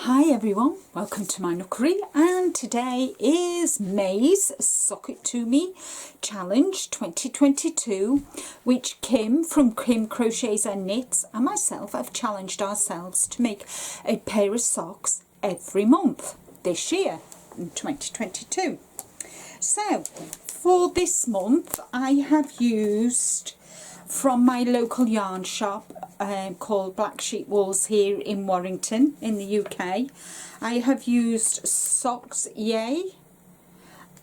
Hi everyone, welcome to my nookery, and today is May's Sock It To Me Challenge 2022, which Kim from Kim Crochets and Knits and myself have challenged ourselves to make a pair of socks every month this year in 2022. So for this month I have used from my local yarn shop called Black Sheep Wools here in Warrington in the UK. I have used Socks Yay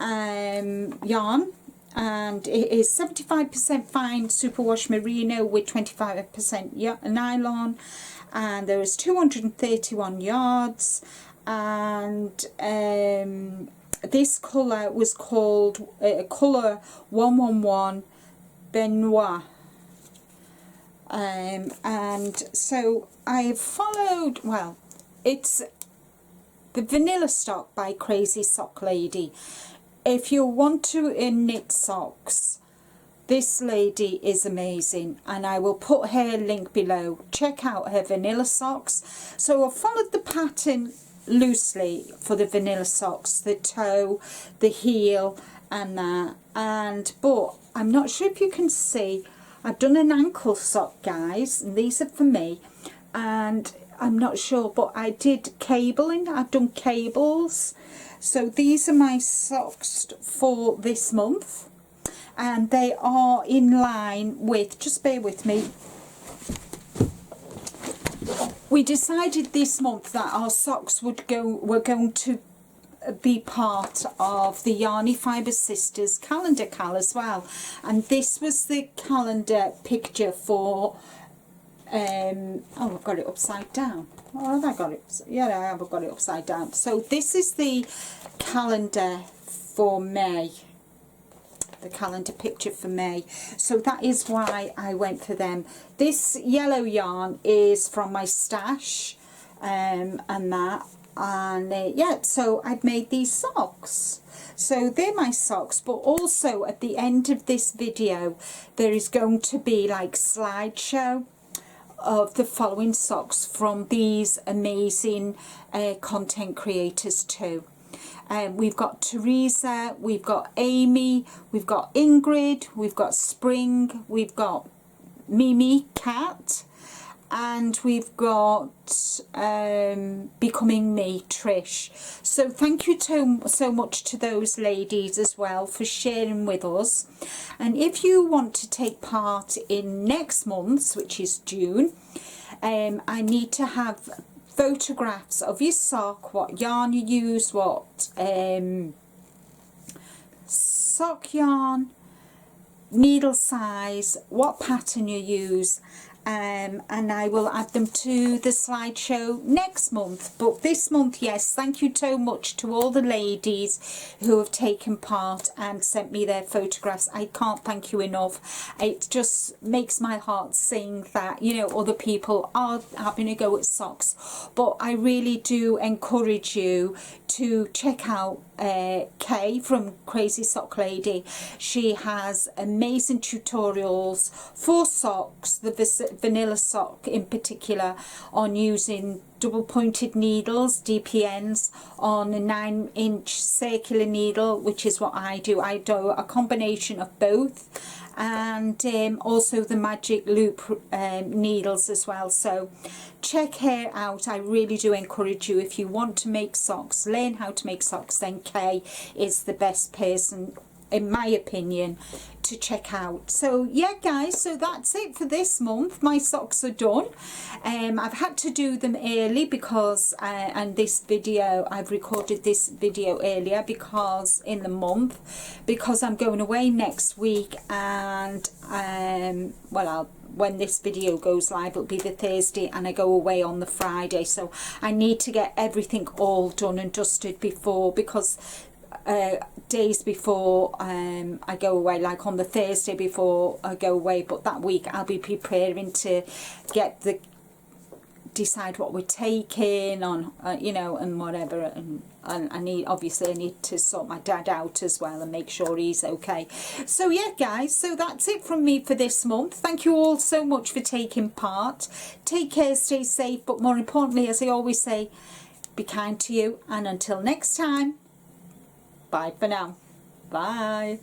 yarn, and it is 75% fine superwash merino with 25% nylon, and there is 231 yards, and this colour was called colour 111 Benoit. And so I have followed, well, it's the Vanilla Stock by Crazy Sock Lady. If you want to knit socks, this lady is amazing, and I will put her link below. Check out her vanilla socks. So I've followed the pattern loosely for the vanilla socks, the toe, the heel and that, but I'm not sure if you can see, I've done an ankle sock, guys, and these are for me, and I'm not sure, but I did cabling. I've done cables. So these are my socks for this month, and they are in line with, just bear with me, we decided this month that our socks were going to be part of the Yarny Fibre Sisters calendar cal as well, and this was the calendar picture for oh, I've got it upside down. Oh, have I got it? Yeah, I have got it upside down. So this is the calendar for May, the calendar picture for May, so that is why I went for them. This yellow yarn is from my stash, and that, and yeah, so I've made these socks. So they're my socks, but also at the end of this video there is going to be like slideshow of the following socks from these amazing content creators too. We've got Teresa, we've got Amy, we've got Ingrid, we've got Spring, we've got Mimi Cat, and we've got Becoming Me, Trish. So thank you so much to those ladies as well for sharing with us. And if you want to take part in next month's, which is June, I need to have photographs of your sock, what yarn you use, what sock yarn, needle size, what pattern you use, and I will add them to the slideshow next month. But this month, yes, thank you so much to all the ladies who have taken part and sent me their photographs. I can't thank you enough. It just makes my heart sing that, you know, other people are having a go at socks. But I really do encourage you to check out Kay from Crazy Sock Lady. She has amazing tutorials for socks, the vanilla sock in particular, on using double pointed needles, DPNs, on a 9-inch circular needle, which is what I do. I do a combination of both, and also the magic loop needles as well. So check her out. I really do encourage you, if you want to make socks, learn how to make socks, then Kay is the best person, in my opinion, to check out. So yeah guys, so that's it for this month. My socks are done. I've had to do them early because and this video, I've recorded this video earlier because in the month, because I'm going away next week, and well, when this video goes live it'll be the Thursday, and I go away on the Friday, so I need to get everything all done and dusted before, because days before I go away, like on the Thursday before I go away, but that week I'll be preparing to decide what we're taking on, you know, and whatever, and I need to sort my dad out as well and make sure he's okay. So yeah guys, so that's it from me for this month. Thank you all so much for taking part. Take care, stay safe, but more importantly, as I always say, Be kind to you, and until next time, bye for now. Bye.